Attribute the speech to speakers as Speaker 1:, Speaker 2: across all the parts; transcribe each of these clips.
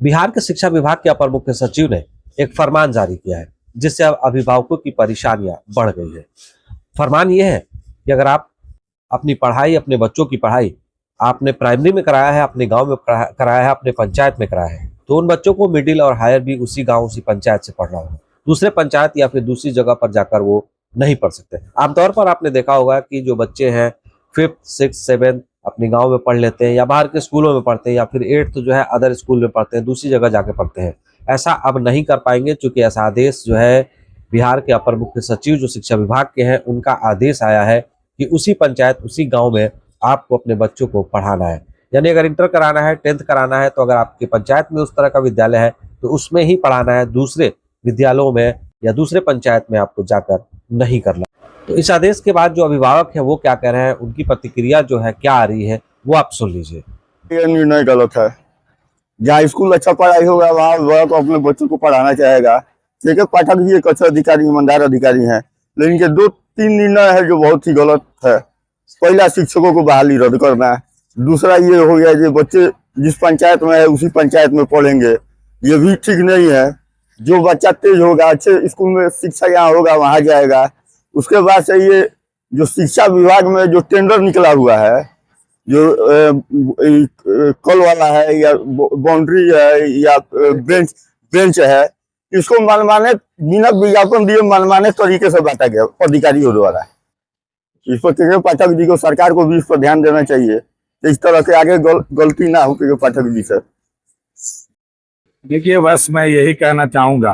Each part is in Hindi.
Speaker 1: बिहार के शिक्षा विभाग के अपर मुख्य सचिव ने एक फरमान जारी किया है, जिससे अब अभिभावकों की परेशानियां बढ़ गई है। फरमान यह है कि अगर आप अपनी पढ़ाई, अपने बच्चों की पढ़ाई आपने प्राइमरी में कराया है, अपने गांव में कराया है, अपने पंचायत में कराया है, तो उन बच्चों को मिडिल और हायर भी उसी गांव, उसी पंचायत से पढ़ना होगा। दूसरे पंचायत या फिर दूसरी जगह पर जाकर वो नहीं पढ़ सकते। आमतौर पर आपने देखा होगा कि जो बच्चे हैं 5th, 6th, 7th अपने गांव में पढ़ लेते हैं या बाहर के स्कूलों में पढ़ते हैं, या फिर 8th जो है अदर स्कूल में पढ़ते हैं, दूसरी जगह जाके पढ़ते हैं। ऐसा अब नहीं कर पाएंगे, क्योंकि ऐसा आदेश जो है बिहार के अपर मुख्य सचिव जो शिक्षा विभाग के हैं, उनका आदेश आया है कि उसी पंचायत, उसी गांव में आपको अपने बच्चों को पढ़ाना है। यानी अगर इंटर कराना है, 10th कराना है, तो अगर आपके पंचायत में उस तरह का विद्यालय है तो उसमें ही पढ़ाना है, दूसरे विद्यालयों में या दूसरे पंचायत में आपको जाकर नहीं करना। तो इस आदेश के बाद जो अभिभावक है वो क्या कह रहे हैं, उनकी प्रतिक्रिया जो है क्या आ रही है, वो आप सुन लीजिए।
Speaker 2: ये निर्णय गलत है। जहाँ स्कूल अच्छा पढ़ाई होगा वहाँ वह तो अपने बच्चों को पढ़ाना चाहेगा। के पाठक भी एक अच्छे अधिकारी, ईमानदार अधिकारी हैं, लेकिन ये 2-3 निर्णय है जो बहुत ही गलत है। पहला, शिक्षकों को बहाली रद्द करना है। दूसरा ये हो गया कि बच्चे जिस पंचायत में है उसी पंचायत में पढ़ेंगे, ये भी ठीक नहीं है। जो बच्चा तेज होगा, अच्छे स्कूल में शिक्षा यहाँ होगा वहाँ जाएगा। उसके बाद से ये जो शिक्षा विभाग में जो टेंडर निकला हुआ है, जो कल वाला है या बाउंड्री है या बेंच है, इसको मनमाने बिना विज्ञापन दिए मनमाने तरीके से बांटा गया अधिकारियों द्वारा। इस पर के पाठक जी को, सरकार को भी इस पर ध्यान देना चाहिए, इस तरह के आगे गलती ना हो के पाठक जी से।
Speaker 3: देखिए, बस मैं यही कहना चाहूंगा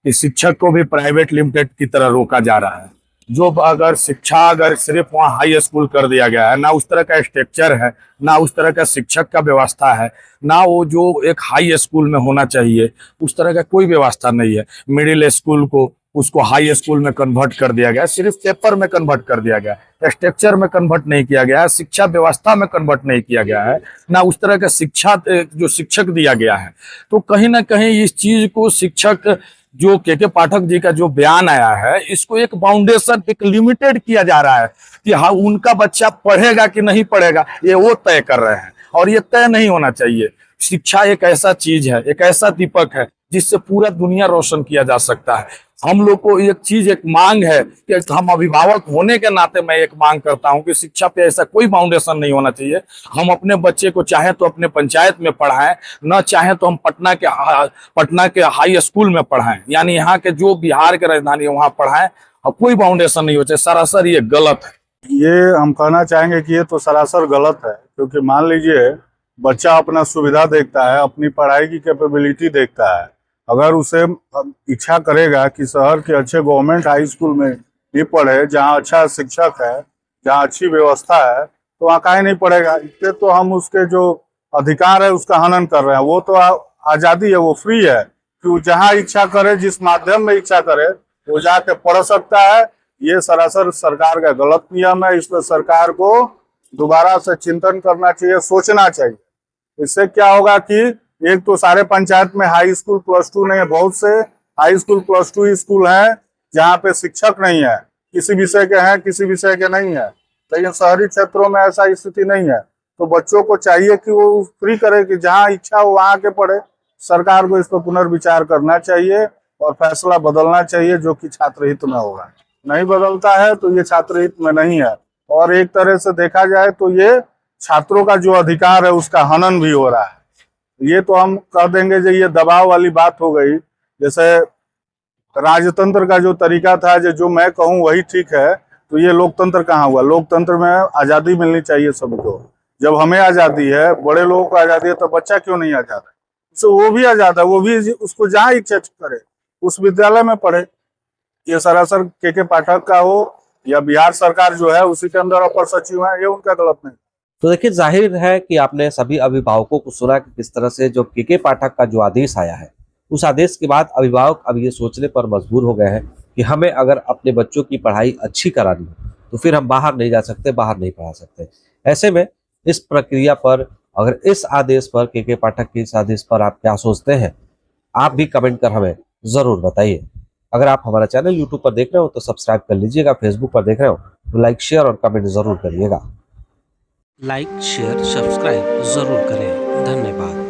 Speaker 3: कि शिक्षक को भी प्राइवेट लिमिटेड की तरह रोका जा रहा है। जो अगर शिक्षा अगर सिर्फ वहाँ हाई स्कूल कर दिया गया है, ना उस तरह का स्ट्रक्चर है, ना उस तरह का शिक्षक का व्यवस्था है, ना वो जो एक हाई स्कूल में होना चाहिए उस तरह का कोई व्यवस्था नहीं है। मिडिल स्कूल को उसको हाई स्कूल में कन्वर्ट कर दिया गया, सिर्फ पेपर में कन्वर्ट कर दिया गया, स्ट्रक्चर में कन्वर्ट नहीं किया गया है, शिक्षा व्यवस्था में कन्वर्ट नहीं किया गया है, ना उस तरह का शिक्षा जो शिक्षक दिया गया है। तो कहीं ना कहीं इस चीज को शिक्षक जो के पाठक जी का जो बयान आया है, इसको एक बाउंडेशन, एक लिमिटेड किया जा रहा है कि हाँ उनका बच्चा पढ़ेगा कि नहीं पढ़ेगा ये वो तय कर रहे हैं, और ये तय नहीं होना चाहिए। शिक्षा एक ऐसा चीज है, एक ऐसा दीपक है जिससे पूरा दुनिया रोशन किया जा सकता है। हम लोग को एक चीज, एक मांग है कि हम अभिभावक होने के नाते मैं एक मांग करता हूं कि शिक्षा पे ऐसा कोई बाउंडेशन नहीं होना चाहिए। हम अपने बच्चे को चाहे तो अपने पंचायत में पढ़ाएं, न चाहे तो हम पटना के हाई स्कूल में पढ़ाएं, यानी यहाँ के जो बिहार के राजधानी है वहां पढ़ाएं, और कोई बाउंडेशन नहीं हो चाहिए। सरासर ये गलत है।
Speaker 4: ये हम कहना चाहेंगे कि ये तो सरासर गलत है, क्योंकि मान लीजिए बच्चा अपना सुविधा देखता है, अपनी पढ़ाई की कैपेबिलिटी देखता है। अगर उसे इच्छा करेगा कि शहर के अच्छे गवर्नमेंट हाई स्कूल में ही पढ़े, जहाँ अच्छा शिक्षक है, जहाँ अच्छी व्यवस्था है, तो वहाँ काहे नहीं पढ़ेगा। इससे तो हम उसके जो अधिकार है उसका हनन कर रहे हैं। वो तो आज़ादी है, वो फ्री है कि वो जहाँ इच्छा करे, जिस माध्यम में इच्छा करे वो जाके पढ़ सकता है। ये सरासर सरकार का गलत नियम है। इस पर सरकार को दोबारा से चिंतन करना चाहिए, सोचना चाहिए। इससे क्या होगा कि एक तो सारे पंचायत में हाई स्कूल +2 नहीं है, बहुत से हाई स्कूल +2 स्कूल हैं जहाँ पे शिक्षक नहीं है, किसी विषय के हैं, किसी विषय के नहीं है। लेकिन शहरी क्षेत्रों में ऐसा स्थिति नहीं है। तो बच्चों को चाहिए कि वो फ्री करे, कि जहाँ इच्छा हो वहाँ के पढ़े। सरकार को इस पर पुनर्विचार करना चाहिए और फैसला बदलना चाहिए, जो कि छात्र हित में होगा। नहीं बदलता है तो ये छात्र हित में नहीं है, और एक तरह से देखा जाए तो ये छात्रों का जो अधिकार है उसका हनन भी हो रहा है। ये तो हम कह देंगे जो ये दबाव वाली बात हो गई। जैसे राजतंत्र का जो तरीका था, जो मैं कहूँ वही ठीक है, तो ये लोकतंत्र कहाँ हुआ। लोकतंत्र में आज़ादी मिलनी चाहिए सबको। जब हमें आज़ादी है, बड़े लोगों को आज़ादी है, तो बच्चा क्यों नहीं आज़ाद है? तो वो भी आज़ाद है, वो भी उसको जहाँ इच्छा करे उस विद्यालय में पढ़े। ये सरासर के पाठक का हो या बिहार सरकार जो है उसी के अंदर अपर सचिव है, ये उनका गलत नहीं।
Speaker 1: तो देखिए, जाहिर है कि आपने सभी अभिभावकों को सुना कि किस तरह से जो के पाठक का जो आदेश आया है, उस आदेश के बाद अभिभावक अब ये सोचने पर मजबूर हो गए हैं कि हमें अगर अपने बच्चों की पढ़ाई अच्छी करानी हो तो फिर हम बाहर नहीं जा सकते, बाहर नहीं पढ़ा सकते। ऐसे में इस प्रक्रिया पर, अगर इस आदेश पर, के पाठक के इस आदेश पर आप क्या सोचते हैं, आप भी कमेंट कर हमें जरूर बताइए। अगर आप हमारा चैनल यूट्यूब पर देख रहे हो तो सब्सक्राइब कर लीजिएगा, फेसबुक पर देख रहे हो तो लाइक, शेयर और कमेंट जरूर करिएगा।
Speaker 5: लाइक, शेयर, सब्सक्राइब जरूर करें। धन्यवाद।